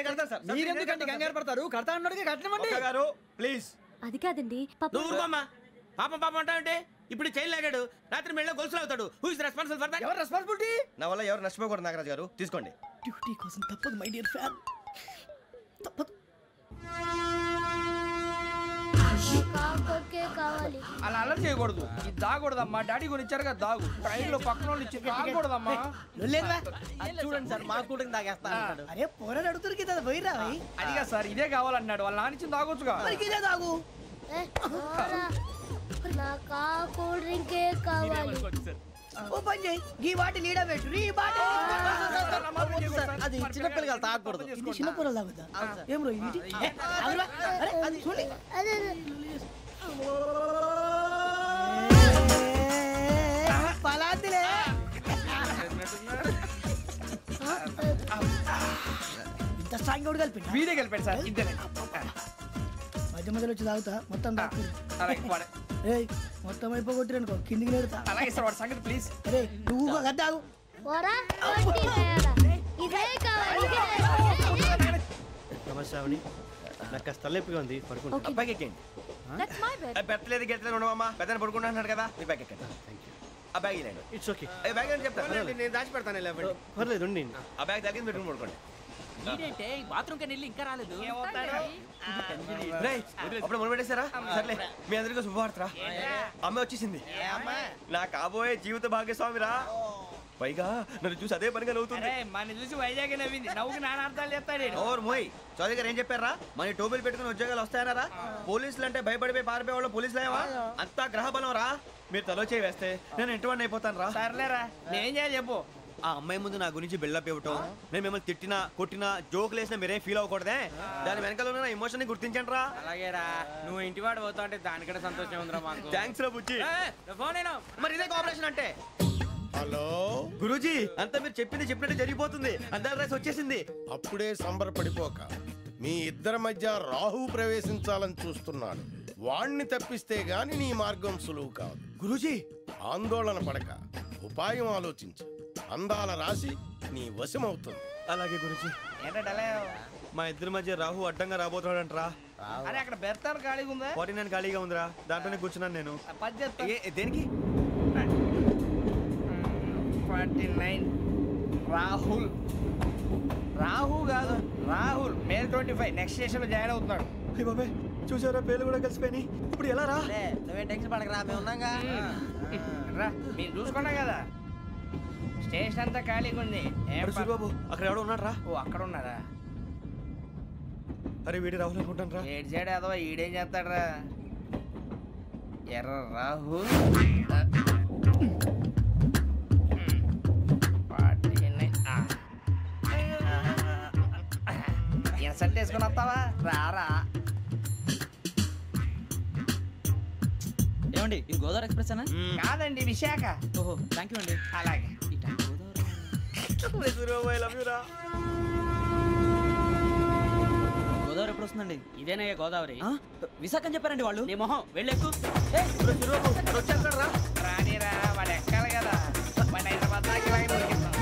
కడతాను సార్. మీరెందుకంటే కంగారు పడతారు? కడతా అన్నాడుగా, కట్టమండి. గారు ప్లీజ్. అది కాదండి పాపం పాపం అంటావంటే ఇప్పుడు చైన్ లాగాడు, రాత్రి మెళ్ళ గొలుసులు అవుతాడు. Who is responsible for that? ఎవరు రెస్పాన్సిబిలిటీ? నా వల్ల ఎవరు నష్టపోకూడదు నాగరాజు గారు, తీసుకోండి. డ్యూటీ కోసం తప్పదు మై డియర్ ఫ్యాన్, తప్పదు. అలా అలర్ట్ చేయకూడదు. ఇది దాగకూడదమ్మా. డాడీ కొని ఇచ్చారు కదా దాగు. ట్రైన్ లో పక్కన వాళ్ళు ఇచ్చి దాగకూడదమ్మా. చూడండి సార్, మా కూడా తాగేస్తా. అరే పోరాడు అడుగుతారు కదా, పోయిరా. అదిగా సార్, ఇదే కావాలన్నాడు. వాళ్ళ నాన్న ఇచ్చింది తాగొచ్చుగా. ఇదే తాగు. ఓ పని చేయి, ఈ బాటి లీడ పెట్టు. ఈ బాటి అది చిన్నపిల్లలు తాగకూడదు. ఇది చిన్నపిల్లలు తాగుతా. ఏం రో ఇది? అరే అది చూడండి. పలాతిలే. ఇంత స్ట్రాంగ్ కూడా కలిపి వీడే కలిపాడు సార్. ఇద్దరే మధ్య మధ్యలో వచ్చి తాగుతా, మొత్తం తాగు. ఏయ్ మొత్తం అయిపోగొట్టి అనుకో, కిందికి నేడుతా. అలాగే సార్, వాడి సంగతి ప్లీజ్. అరే నువ్వు గద్దాగు. నమస్తే శ్రావణి, నాకు కాస్త తలెప్పిగా ఉంది, పడుకుంటా. అబ్బాయికి ఎక్కండి. పెట్టలేదు గెట్టలేదు ఉండమమ్మా, పెద్దని పడుకుంటున్నాడు కదా, మీ బ్యాగ్ ఎక్కండి. ఆ బ్యాగ్ ఇలాండి. It's okay. బ్యాగ్ అని చెప్తాను, నేను దాచి పెడతాను. పర్లేదు ఉండి. ఆ బ్యాగ్ తగ్గింది పెట్టుకుని పడుకోండి. బాత్రూమ్ కి వెళ్ళి ఇంకా రాలేదు. అప్పుడు మొదలు పెట్టేశారా? సర్లే, మీ అందరికీ శుభవార్తరా. అమ్మ వచ్చేసింది, నా కాబోయే జీవిత భాగ్యస్వామిరా. పైగా నన్ను చూసి అదే పనిగా నవ్వుతుంది. మన చూసి వైజాగ్ నవ్వింది. నవ్వుకి నాన్న అర్థాలు చెప్తాడు. ఓర్ మోయ్, చౌదరి గారు ఏం చెప్పారా? మన టోబీలు పెట్టుకుని ఉద్యోగాలు వస్తాయన్నారా? పోలీసులు అంటే భయపడిపోయి పారిపోయే వాళ్ళు పోలీసులేవా? అంతా గ్రహ బలం రా. మీరు తలో చేయి వేస్తే నేను ఇంటివాడిని అయిపోతాను రా. సర్లేరా, నేనేం చేయాలి చెప్పు. ఆ అమ్మాయి ముందు నా గురించి బిల్డప్ ఇవ్వటం, నేను మిమ్మల్ని తిట్టినా కొట్టినా జోకులు వేసినా మీరేం ఫీల్ అవ్వకూడదే. దాని వెనకాల ఉన్న ఎమోషన్ ని గుర్తించండి రా. అలాగేరా, నువ్వు ఇంటివాడు పోతా అంటే దానికంటే సంతోషం ఉందిరా మాకు. థ్యాంక్స్ రా బుజ్జి. ఫోన్ అయినా మరి ఇదే కోఆపరేషన్ అంటే. హలో గురూజీ, అంతా మీరు చెప్పింది చెప్పినట్టు జరిగిపోతుంది. అందరి రైస్ వచ్చేసింది. అప్పుడే సంబరపడిపోక, మీ ఇద్దరి మధ్య రాహు ప్రవేశించాలని చూస్తున్నాడు. వాణ్ణి తప్పిస్తే గాని నీ మార్గం సులువు కాదు. గురూజీ, ఆందోళన పడక, ఉపాయం ఆలోచించు. అందాల రాశి నీ వశమవుతుంది. అలాగే గురూజీ. ఏంటంటే మా ఇద్దరి మధ్య రాహు అడ్డంగా రాబోతున్నాడంటరా. అరే అక్కడ బెర్తాను ఖాళీగా ఉందా? 49 ఖాళీగా ఉందిరా, దాంట్లోనే కూర్చున్నాను నేను. దేనికి? 49 రాహుల్. రాహు కాదు, రాహుల్. మే 25 నెక్స్ట్ స్టేషన్ లో జాయిన్ అవుతున్నాడు. బాబాయ్ చూసారా, పేర్లు కూడా కలిసిపోయినాయి. ఇప్పుడు ఎలా రా? నువ్వేం టెన్షన్ పడకరా, మేము ఉన్నాగా. రా, మీరు చూసుకున్నా కదా, స్టేషన్ అంతా ఖాళీగా ఉంది. బాబు అక్కడ ఎవడో ఉన్నాడు రా. ఓ అక్కడ ఉన్నారా? అరే వీడి రాహుల్ అనుకుంటాను రా. ఏడు సైడ్ అదో ఈడేం చేస్తాడరా? ఎర్ర రాహుల్. ఇన్సల్ట్ వేసుకుని వస్తావా? రారా. ఏమండి, ఇది గోదావరి ఎక్స్ప్రెస్ అనా? కాదండి, విశాఖ. ఓహో థ్యాంక్ యూ అండి. అలాగే. గోదావరి ఎప్పుడు వస్తుందండి? ఇదేనయ్య గోదావరి. విశాఖ అని చెప్పారండి వాళ్ళు. నీ మొహం వెళ్ళెక్కు. రానిరా, వాడు ఎక్కాలి కదా. వాడు హైదరాబాద్ దాకా ఇలాగే దొరికిస్తాం.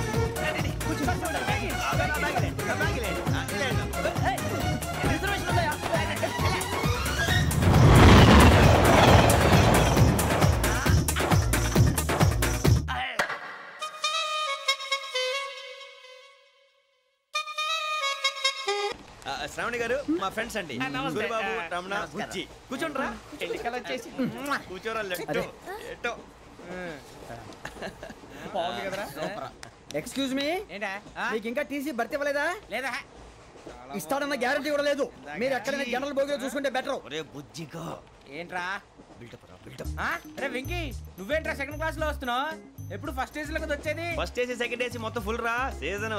రిజర్వేషన్ ఉందా? శ్రావణి గారు మా ఫ్రెండ్స్ అండి. గురుబాబు, రమణ, బుజ్జి. కూర్చోండి రా. ఎన్నికలు వచ్చేసి కూర్చోరా. ఎట్టో బాగుంది కదరా. ఎక్స్క్యూజ్ మీ, ఏంటా? మీకు ఇంకా టీసీ భర్తీ ఇవ్వలేదా? లేదా ఇస్తాడన్న గ్యారంటీ కూడా లేదు. మీరు ఎక్కడైనా జనరల్ బోగిలో చూసుకుంటే బెటర్. ఒరే బుజ్జిగా, ఏంట్రా అరే వెంకీ నువ్వేంట్రా సెకండ్ క్లాస్ లో వస్తున్నావు? ఎప్పుడు ఫస్ట్ ఏసీ లో కదా వచ్చేది? ఫస్ట్ ఏసీ సెకండ్ ఏసీ మొత్తం ఫుల్ రా. సీజన్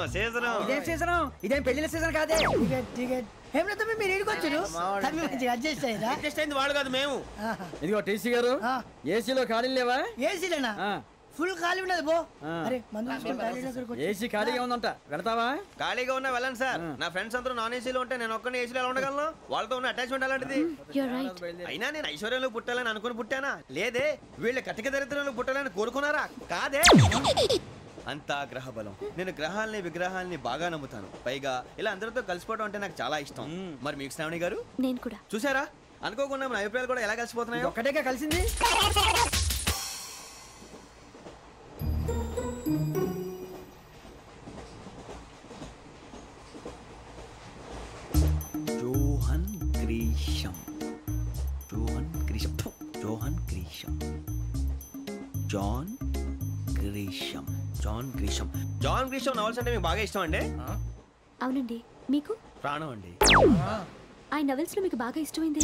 ఇదేం సీజన్? ఇదేం పెళ్లిన సీజన్ కాదే. టికెట్ ఏం లేదు మీరు ఇడికి వచ్చారు. అడ్జస్ట్ అయ్యారా? అడ్జస్ట్ అయింది వాళ్ళు కాదు మేము. ఇదిగో టీసీ గారు ఏసీలో ఖాళీ లేవా? ఏసీలేనా? ఫుల్ ఖాళీ ఉన్నది బో. అరే ఏసీ ఖాళీగా ఉందంట, వెళ్తావా? ఖాళీగా ఉన్నా వెళ్ళండి సార్. నా ఫ్రెండ్స్ అందరూ నాన్ ఏసీలో ఉంటే నేను ఒక్కనే ఏసీలో ఎలా ఉండగలను? వాళ్ళతో ఉన్న అటాచ్మెంట్ అలాంటిది. అయినా నేను ఐశ్వర్యంలో పుట్టాలని అనుకుని పుట్టానా? లేదే. వీళ్ళ కటిక దరిద్రంలో పుట్టాలని కోరుకున్నారా? కాదే. అంతా గ్రహ బలం. నేను గ్రహాలని విగ్రహాలని బాగా నమ్ముతాను. పైగా ఇలా అందరితో కలిసిపోవడం అంటే నాకు చాలా ఇష్టం. మరి మీకు శ్రావణి గారు? నేను కూడా. చూసారా, అనుకోకుండా మన అభిప్రాయాలు కూడా ఎలా కలిసిపోతున్నాయో. ఒక్కటేగా కలిసింది. Johan Grisham, Johan Grisham, Johan Grisham, John Grisham, John Grisham. John Grisham novels అంటే మీకు బాగా ఇష్టం అండి? అవునండి. మీకు? ప్రాణం అండి. ఆ నవల్స్ లో మీకు బాగా ఇష్టమైంది?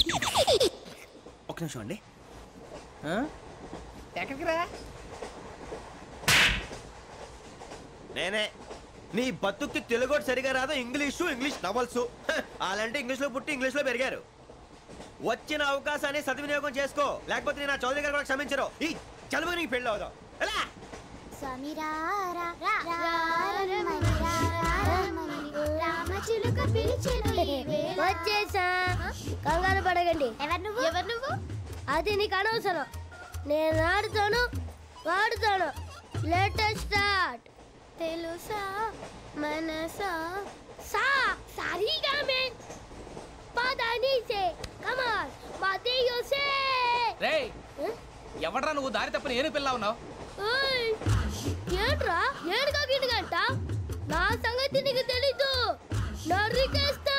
ఒక నిమిషం అండి. ఎక్కడికి రా? నేనే. నీ బతుక్కి తెలుగు సరిగా రాదు, ఇంగ్లీష్ నవల్స్. అలాంటి ఇంగ్లీష్లో పుట్టి ఇంగ్లీష్లో పెరిగారు. వచ్చిన అవకాశాన్ని సద్వినియోగం చేసుకో, లేకపోతే నేను చౌదరి గారు కూడా క్షమించరు. ఈ చదువు నీకు పెళ్ళి అవుదాం. వచ్చేసా, కంగారు పడగండి. ఎవరు నువ్వు? అది నీకు అనవసరం. నేను ఆడుతాను, వాడుతాను. Latest start. తెలుసా మనసా సా సారీగా మెన్ పదని సే కమాన్ మాదేయో సే. రేయ్ ఎవడ్రా నువ్వు? దారి తప్పని ఏను పిల్ల ఉన్నావు? ఓయ్ ఏంట్రా ఏడుగా గిడుగంట? నా సంగతి నీకు తెలీదు. నరికేస్తా.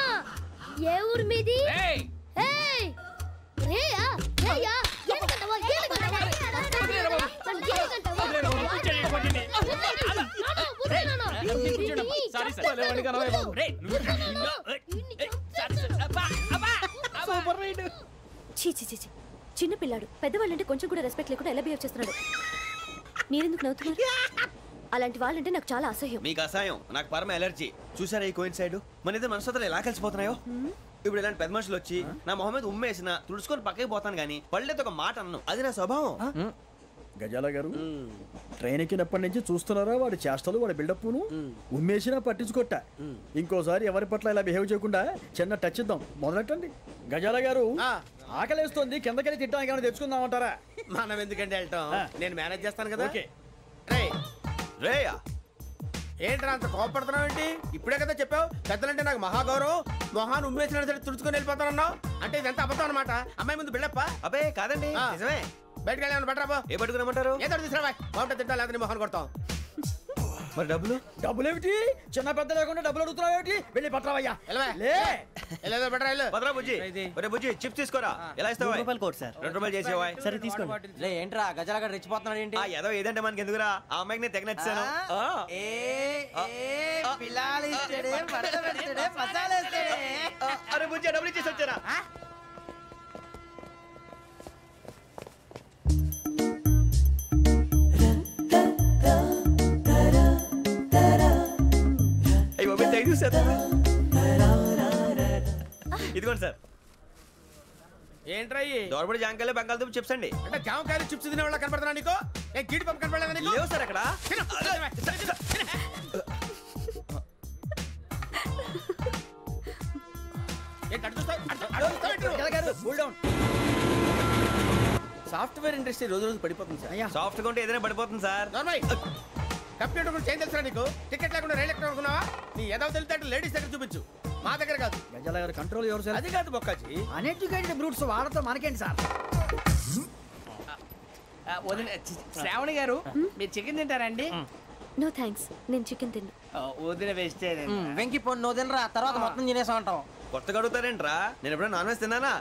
ఏ ఊరు మీది? ఏయ్ రేయా రేయా ఏడుగంటవా ఏడుగంటవా చిన్న పిల్లాడు. పెద్దవాళ్ళంటే కొంచెం కూడా రెస్పెక్ట్ లేకుండా ఎలా బిహేవ్ చేస్తున్నాడు. మీరెందుకు నవ్వుతున్నారు? అలాంటి వాళ్ళంటే నాకు చాలా అసహ్యం. మీకు అసహ్యం, నాకు పరమ ఎలర్జీ. చూసారా ఈ కోయిన్సైడ్? మన ఇద్దరు మనసులో ఎలా కలిసిపోతున్నాయో. ఇప్పుడు ఇలాంటి పెద్ద మనుషులు వచ్చి నా మొహం మీద ఉమ్మేసిన తుడుచుకొని పక్కకి పోతాను కానీ పళ్ళేతో ఒక మాట అన్ను. అది నా స్వభావం. గజాల గారు ట్రైన్ ఎక్కినప్పటి నుంచి చూస్తున్నారా వాడి చేష్టలు, వాడి బిల్డప్ను? ఉమ్మేసినా పట్టించుకోట. ఇంకోసారి ఎవరి పట్ల ఇలా బిహేవ్ చేయకుండా చిన్న టచ్ ఇద్దాం. మొదలెట్టండి. గజాల గారు ఆకలేస్తుంది, కిందకెళ్ళి తిట్టడానికి ఏమైనా తెచ్చుకుందామంటారా? మనం ఎందుకంటే వెళ్తాం, నేను మేనేజ్ చేస్తాను కదా. రేయా ఏంట్రా అంత కోపడుతున్నావు ఏంటి? ఇప్పుడే కదా చెప్పావు పెద్దలంటే నాకు మహాగౌరవం, మొహాన్ని ఉమ్మేసిన సరే తుడుచుకొని వెళ్ళిపోతానన్నావు. అంటే ఇదంతా అబద్ధం అనమాట. అమ్మాయి ముందు బిల్డప్ప? అబ్బే కాదండి, నిజమే. బయటకు వెళ్ళి బట్రాబో. ఏ పట్టుకురమ్మంటారు? ఏదో తీసుకురా బాగుంటుంది. తింటా లేదా మొహాన్ని కొడతాం. మరి డబ్బులు ఏమిటి? చిన్న పెద్ద లేకుండా డబ్బులు అడుగుతున్నావు ఏమిటి? వెళ్ళి పట్టరావయ్యా. బుజ్జి చిప్స్ తీసుకోరా. ఎలా ఇస్తావా? Court sir. 2 రూపాయలు చేసేవా? సరే తీసుకోండి. ఏంట్రా గజాల రెచ్చిపోతున్నాడు ఏంటి? ఏదో ఏదంటే మనకి ఎందుకురా, ఆ అమ్మాయికి నేను తెగ నచ్చాను. అరే బుజ్జి డబ్బులు ఇచ్చేసి వచ్చారా? ఇదిగోండి సార్. ఏంట్రా దోరబడి జాంకాయలు బంగాళదుంప చిప్స్ అండి. అంటే జామకాయలు చిప్స్ తినే వాళ్ళ కనపడుతున్నా నీకు? ఏ గీడి పంపు కనపడలేదా నీకు? లేవు సార్ అక్కడ. సాఫ్ట్వేర్ ఇండస్ట్రీ రోజు రోజు పడిపోతుంది సార్. సాఫ్ట్ గా ఉంటే ఏదైనా పడిపోతుంది సార్. కంప్యూటర్ గురించి ఏం తెలుసా నీకు? టికెట్ లేకుండా రైలు ఎక్కడ అనుకున్నావా? నీ ఏదో తెలితే లేడీస్ దగ్గర చూపించు, మా దగ్గర కాదు. గజాల గారు కంట్రోల్ ఎవరు సార్? అది కాదు బొక్కాజీ. అన్ఎడ్యుకేటెడ్ బ్రూట్స్ వాడతో మనకేంటి సార్? శ్రావణి గారు మీరు చికెన్ తింటారండి? నో థ్యాంక్స్, నేను చికెన్ తిన్నా. వదిన వేస్తే వెంకి పొన్ను నువ్వు తినరా, తర్వాత మొత్తం తినేసా ఉంటాం. కొత్తగా అడుగుతారేంట్రా? నేను ఎప్పుడైనా నాన్ వెజ్ తిన్నానా?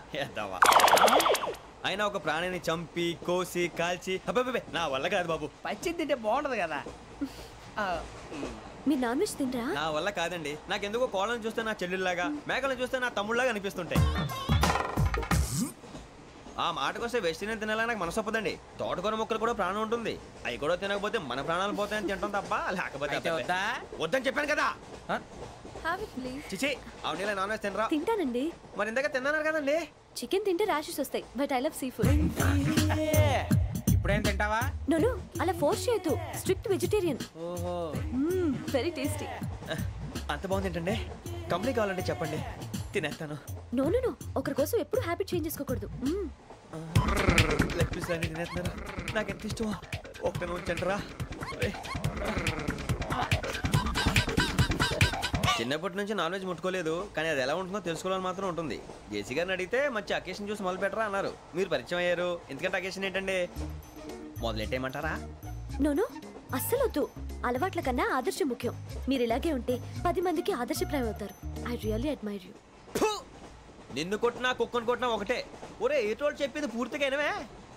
అయినా ఒక ప్రాణిని చంపి కోసి కాల్చి నా వల్ల కాదు బాబు. పచ్చి తింటే బాగుంటది కదా. మీరు నాన్ వెజ్ తినరా? నా వల్ల కాదండి. నాకెందుకో కోళ్ళని చూస్తే నా చెల్లెళ్ళలాగా, మేకలను చూస్తే నా తమ్ముళ్ళలాగా అనిపిస్తుంటాయి. ఆ మాటకొస్తే వెస్ట్ ఇండియన్ తినాలని నాకు మనసు ఒప్పదండి. తోటకూర మొక్కలు కూడా ప్రాణం ఉంటుంది. అవి కూడా తినకపోతే మన ప్రాణాలు పోతాయని తింటాం తప్ప లేకపోతే వద్దని చెప్పాను కదా. చిచి అవునీ నాన్ వెజ్ తినరా? తింటానండి. మరి ఇందాక తిన్నాను కదండి. చికెన్ తింటే ర్యాషెస్ వస్తాయి, but I love sea food. ఇప్పుడేం తింటావా? నో అలా ఫోర్స్ చేయొద్దు. Strict vegetarian. ఓహో వెరీ టేస్టీ. అంత బాగుంది ఏంటండి? కంప్లీట్ కావాలంటే చెప్పండి, తినేస్తాను. నో ఒకరి కోసం ఎప్పుడు హ్యాబిట్ చేంజ్ చేసుకోకూడదు. లెగ్ పీస్ అన్ని తినేస్తున్నారు. నాకు ఎంత ఇష్టమో ఒక్క ఉంచండిరా. చిన్నప్పటి నుంచి నాన్ వెజ్ ముట్టుకోలేదు, కానీ అది ఎలా ఉంటుందో తెలుసుకోవాలని మాత్రం ఉంటుంది. జేసీ గారిని అడిగితే మంచి అకేషన్ చూసి మొదలు పెట్టరా అన్నారు. మీరు పరిచయం అయ్యారు, ఎందుకంటే అకేషన్ ఏంటండి? మొదలెట్టేయమంటారా? నో అస్సలు వద్దు. అలవాట్ల కన్నా ఆదర్శం ముఖ్యం. మీరు ఇలాగే ఉంటే 10 మందికి ఆదర్శప్రాయం అవుతారు. I really admire you. నిన్ను కొట్టినా కుక్కను కొట్టినా ఒకటే. ఒరే ఏటోళ్ళు చెప్పింది పూర్తిగా వినవే.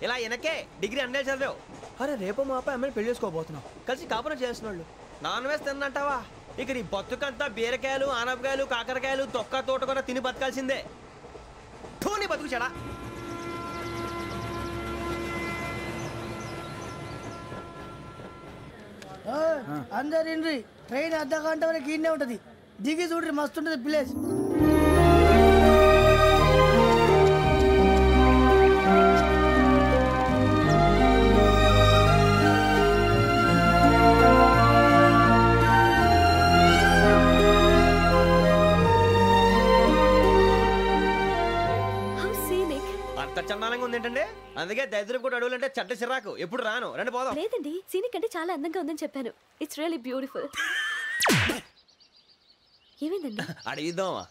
ఇలా వెనకే డిగ్రీ అన్నే చదివావు. అరే రేపు మా అబ్బాయి అమ్మని పెళ్లి చేసుకోబోతున్నావు, కలిసి కాపురం చేసిన వాళ్ళు. నాన్ వెజ్ తిన్నంటావా? ఇక నీ బతుకంతా బీరకాయలు, ఆనపకాయలు, కాకరకాయలు, తొక్క తోట కూడా తిని బతకాల్సిందే. నీ బతుకు చెడా. అందరు ఇండ్రి, ట్రైన్ అర్ధ గంట వరకు ఇన్నే ఉంటది. దిగి చూడ్రి, మస్తు ఉంటది ప్లేస్. చందానంగా ఉంది ఏంటండి? అందుకే దరిద్రం కూడా అడవులు అంటే చెడ్డ చిరాకు. ఎప్పుడు రాను, రండి పోదాం. లేదండి, సీనిక్ అంటే చాలా అందంగా ఉందని చెప్పాను. It's really beautiful. ఏమైందండి? అడిగిద్దామా?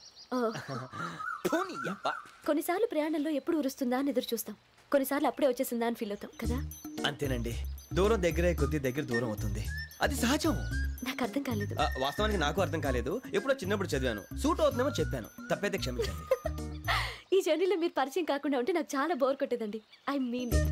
కొన్నిసార్లు ప్రయాణంలో ఎప్పుడు ఉరుస్తుందా అని ఎదురు చూస్తాం, కొన్నిసార్లు అప్పుడే వచ్చేసిందా అని ఫీల్ అవుతాం కదా. అంతేనండి, దూరం దగ్గర కొద్ది దగ్గర దూరం అవుతుంది, అది సహజం. నాకు అర్థం కాలేదు. వాస్తవానికి నాకు అర్థం కాలేదు. ఎప్పుడో చిన్నప్పుడు చదివాను, సూట్ అవుతుందేమో చెప్పాను, తప్పైతే క్షమించండి. ఈ జర్నీలో మీరు పరిచయం కాకుండా ఉంటే నాకు చాలా బోర్ కొట్టేదండి. I mean it.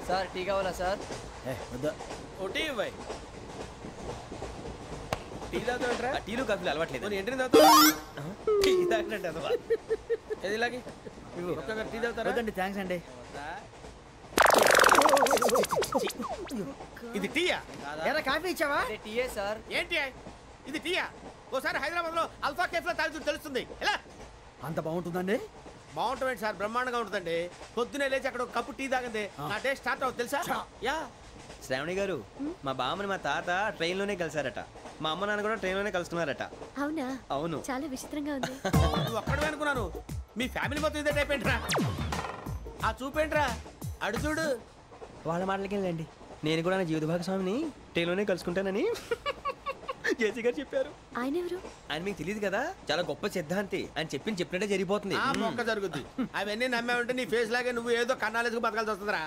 Sir tea కావాలా సార్? టీలు కాఫీలు అలవాట్లేదు. థ్యాంక్స్ అండి. ఇది టీయా? ఎరా కాఫీ ఇచ్చావా? టీయే సార్. ఏంటి ఇది టీయా? ఓసారి హైదరాబాద్ లో అల్ఫా కేఫ్ లో తాగుతూ తెలుస్తుంది. ఎలా అంత బాగుంటుందండి? బాగుంటుంది సార్, బ్రహ్మాండంగా ఉంటుందండి. పొద్దునే లేచి అక్కడ ఒక కప్పు టీ తాగింది నా డే స్టార్ట్ అవుతుంది తెలుసా? యా శ్రావణి గారు, మా బామ్మని మా తాత ట్రైన్ లోనే కలిసారట, మా అమ్మ నాన్న కూడా ట్రైన్ లోనే కలుస్తున్నారట. అవునా? అవును. చాలా విచిత్రంగా ఉంది. నువ్వు ఒక్కడే అనుకున్నాను, మీ ఫ్యామిలీ మొత్తం ఇదే టైప్ ఏంట్రా? ఆ చూపేంట్రా, అడు చూడు. వాళ్ళ మాటలకి వెళ్ళండి, నేను కూడా నా జీవిత భాగస్వామిని ట్రైన్ లోనే కలుసుకుంటానని జేసీ గారు చెప్పారు. ఆయన ఎవరు? ఆయన మీకు తెలియదు కదా, చాలా గొప్ప సిద్ధాంతి. ఆయన చెప్పినట్టే జరిగిపోతుంది. మొక్క జరుగుద్ది. అవన్నీ నమ్మావంటే నీ ఫేస్ లాగే నువ్వు ఏదో కన్నాలేసుకు బతకాల్సి వస్తుందిరా.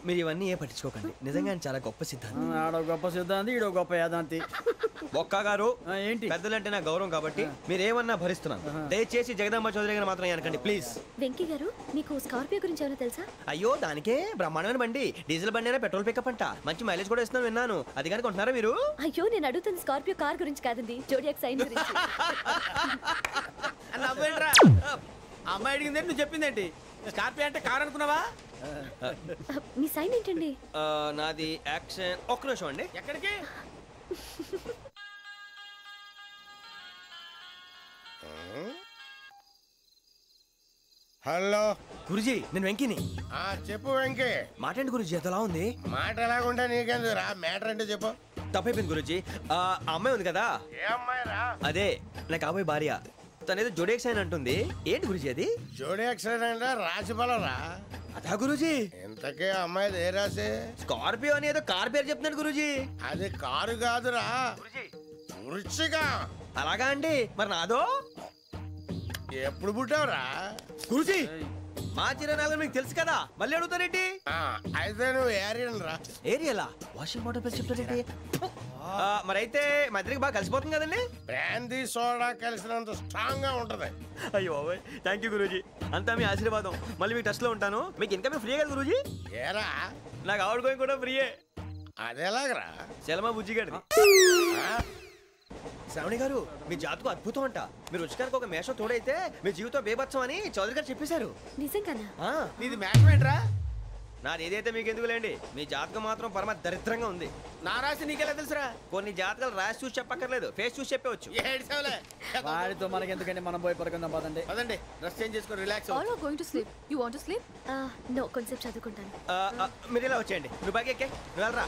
మీరు ఇవన్నీ ఏ పట్టించుకోకండి, నిజంగా ఆయన చాలా గొప్ప సిద్ధాంతి. ఆడో గొప్ప సిద్ధాంతి, ఈడో గొప్ప యాదాంతి. బొక్క గారు, ఏంటి పెద్దలంటే నా గౌరవం కాబట్టి మీరు ఏమన్నా భరిస్తున్నాను. దయచేసి జగదాంబ చౌదరి గారు మాత్రం అనకండి ప్లీజ్. వెంకీ గారు, మీకు స్కార్పియో గురించి ఏమైనా తెలుసా? అయ్యో దానికే బ్రహ్మాండమైన బండి, డీజిల్ బండి అయినా పెట్రోల్ పికప్ అంట, మంచి మైలేజ్ కూడా ఇస్తున్నాను విన్నాను. అది కానీ కొంటున్నారా మీరు? అయ్యో నేను అడుగుతుంది స్కార్పియో కార్ గురించి కాదండి, జోడియాక్ సైన్ గురించి. అమ్మాయి అడిగింది నువ్వు చెప్పిందేంటి? స్కార్పియో అంటే కార్ అనుకున్నావా? మీ సైన్ ఏంటండి? నాది యాక్షన్. ఒక్క నిమిషం అండి. ఎక్కడికి? హలో గురుజీ, నేను వెంకీని. చెప్పు వెంకీ. మాట ఏంటి గురుజీ, ఎంతలా ఉంది? మాట ఎలాగుంటా నీకెందుకు రా, మ్యాటర్ అంటే చెప్పు. తప్పైపోయింది గురుజీ. ఆ అమ్మాయి ఉంది కదా, ఏ అమ్మాయి రా? అదే నా కాబోయే భార్య. తనేదో జోడియాక్ సైన్ అంటుంది. ఏంటి గురుజీ అది? జోడియాక్ సైన్ అంటే రాశి బలరా? అదా గురుజీ. ఇంతకే అమ్మాయి ఏ రాశి? స్కార్పియో అని ఏదో కార్ పేరు చెప్తున్నాడు గురుజీ. అది కారు కాదురా, వృశ్చిక. అలాగా అండి, మరి నాదో? ఎప్పుడు పుట్టావురా గురుజీ? మా చిరనాలు మీకు తెలుసు కదా, మళ్ళీ అడుగుతారేంటి? అయితే నువ్వు ఏరియన్ రా. ఏరియలా? వాషింగ్ వాటర్ పేరు చెప్తారేంటి? మరైతే మా ఇద్దరికి బాగా కలిసిపోతుంది కదండి? బ్రాందీ సోడా కలిసినంత స్ట్రాంగ్ గా ఉంటది. అయ్యో థ్యాంక్ యూ గురూజీ, అంతా మీ ఆశీర్వాదం. మళ్ళీ మీ టచ్ లో ఉంటాను. మీకు ఇంకా ఫ్రీ కదా గురూజీ? ఏరా, నాకు ఆవిడ గోయింగ్ కూడా ఫ్రీయే. అదేలాగరా చలమా బుజ్జిగాడిది. శ్రావణి గారు మీ జాతకు అద్భుతం అంట. మీరు రుచికారికి ఒక మేషం తోడైతే మీ జీవితం బేబత్సం అని చౌదరి గారు చెప్పేశారు. నిజంగానా? ఇది మేషం ఏంట్రా? నాది ఏదైతే మీకు ఎందుకులేండి, మీ జాతకం మాత్రం పరమ దరిద్రంగా ఉంది. నా రాసి నీకెలా తెలుసురా? కొన్ని జాతకాలు రాసి చూసి చెప్పక్కర్లేదు, ఫేస్ చూసి చెప్పవచ్చు. వాడితో మనకి ఎందుకంటే మనం పోయి పడుకుందాం పదండి. పదండి, డ్రెస్ చేంజ్ చేసుకొని relax. All are going to sleep. You want to sleep? No, కొంచెం చదువుకుంటాను. మీరు ఇలా వచ్చేయండి. నువ్వు బాగా ఎక్కే, నువ్వు వెళ్ళరా.